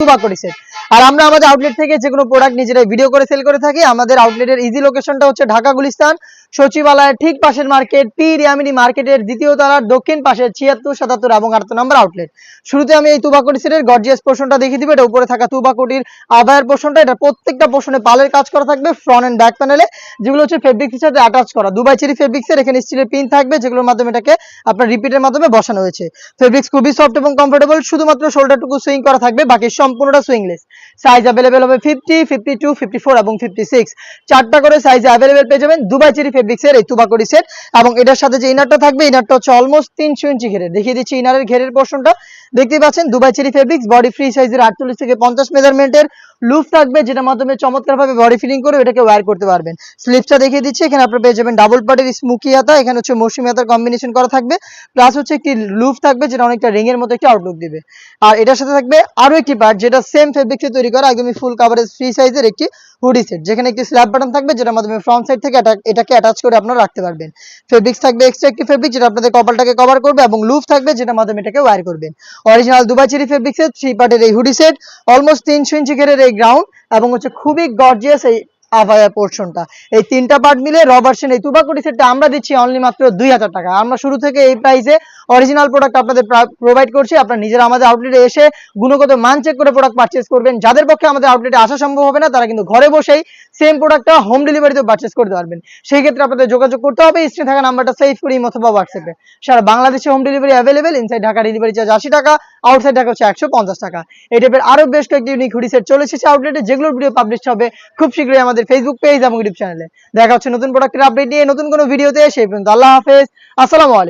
তুবাকুড়ি set. আর আমরা আমাদের outlet থেকে যে কোনো প্রোডাক্ট নিজেরাই ভিডিও করে সেল করে থাকি। আমাদের আউটলেটের ইজি লোকেশনটা হচ্ছে ঢাকা গুলিস্তান সচিবালয়ের ঠিক পাশের মার্কেট, পি রিয়ামিনি মার্কেটের দ্বিতীয় তলার দক্ষিণ পাশে ৭৬, ৭৭ এবং ৮ নম্বর আউটলেট। শুরুতে আমি এই তুবাকুড়ি সেটের গর্জিয়াস পোর্শনটা দেখিয়ে দিব। এটা উপরে থাকা তুবাকুড়ির আভায়ার পোর্শনটা, এটা প্রত্যেকটা পোর্শনে পালের কাজ করা থাকবে ফ্রন্ট এন্ড ব্যাক প্যানেলে, যেগুলো হচ্ছে ফেব্রিক্সের সাথে অ্যাটাচ করা দুবাই চেরি ফেব্রিক্সের। এখানে স্টিলের পিন থাকবে যেগুলোর মাধ্যমে এটাকে আপনার রিপিটের মাধ্যমে বসানো হয়েছে। ফেব্রিক্স খুবই সফট এবং কমফোর্টেবল, শুধুমাত্র শোল্ডারটুকু সুইং করা থাকবে, বাকি সম্পূর্ণটা সুইংলেস। সাইজ অ্যাভেলেবেল হবে 50, 52, 54 এবং 56, চারটা করে সাইজে অ্যাভেলেবেল পেয়ে যাবেন দুবাই চেরি ফেব্রিক্সের এই তুবাকুড়ি সেট। এবং এটার সাথে যে ইনারটা থাকবে, ইনারটা হচ্ছে অলমোস্ট 300 ইঞ্চি ঘেরের। দেখিয়ে দিচ্ছি ইনারের ঘেরের পোর্শনটা, দেখতেই পাচ্ছেন Dubai cherry fabrics body free সাইজের 48 থেকে 50 মেজারমেন্টের লুফ থাকবে, যেটার মাধ্যমে চমৎকারভাবে বডি ফিলিং করে এটাকে ওয়্যার করতে পারবেন। স্লিপসটা দেখিয়ে দিচ্ছি, এখানে আপনারা পেয়ে যাবেন ডাবল পার্টের স্মোকি হাতা, এখানে হচ্ছে মৌসুমী হাতার কম্বিনেশন করা থাকবে, প্লাস হচ্ছে একটি লুফ থাকবে যেটা অনেকটা রিং এর মতো একটি আউটলুক দিবে। আর এটার সাথে থাকবে আরো একটি পার্ট যেটা সেম ফেব্রিক্সে তৈরি করা, একদমই ফুল কাভারেজ ফ্রি সাইজের একটি হুডি সেট, যেখানে একটি স্ল্যাব বাটন থাকবে যেটার মাধ্যমে ফ্রন্ট সাইড থেকে এটাকে অ্যাটাচ করে আপনারা রাখতে পারবেন। ফেব্রিক্স থাকবে এক্সট্রা একটি ফেব্রিক যেটা আপনাদের কপালটাকে কভার করবে, এবং লুফ থাকবে যেটার মাধ্যমে এটাকে ওয়্যার করবেন। অরিজিনাল দুবাই চেরি ফেব্রিক্সের 3 পার্টের এই হুডি সেট, অলমোস্ট 300 ইঞ্চি ঘেরের এই গ্রাউন্ড, এবং হচ্ছে খুবই গর্জিয়াস এই আভায়া পোর্শনটা। এই তিনটা পার্ট মিলে র ভার্সন এই তুবাকুড়ি সেটটা আমরা দিচ্ছি অনলি মাত্র 2000 টাকা। আমরা শুরু থেকে এই প্রাইসে অরিজিনাল প্রোডাক্ট আপনাদের প্রোভাইড করছি। আপনারা নিজেরা আমাদের আউটলেটে এসে গুণগত মান চেক করে প্রোডাক্ট পারচেজ করবেন। যাদের পক্ষে আমাদের আউটলেটে আসা সম্ভব হবে না, তারা কিন্তু ঘরে বসেই সেম প্রোডাক্টটা হোম ডেলিভারিতে পারচেজ করতে পারবেন। সেই ক্ষেত্রে আপনাদের যোগাযোগ করতে হবে স্ক্রিনে থাকা নাম্বারটা সেভ করে অথবা হোয়াটসঅ্যাপে। সারা বাংলাদেশে home delivery available. Inside Dhaka delivery charge 80 টাকা, আউটসাইড ঢাকা হচ্ছে 150 টাকা। এই টাইপের আরো বেশ কয়েকটি ইউনিক হুডি সেট চলে এসেছে আউটলেটে, যেগুলোর ভিডিও পাবলিশ হবে খুব শীঘ্রই আমাদের ফেসবুক পেজ এবং ইউটিউব চ্যানেলে। দেখা হচ্ছে নতুন প্রোডাক্টের আপডেট নিয়ে নতুন কোনো ভিডিওতে। সেই পর্যন্ত আল্লাহ হাফেজ, আসসালামু আলাইকুম।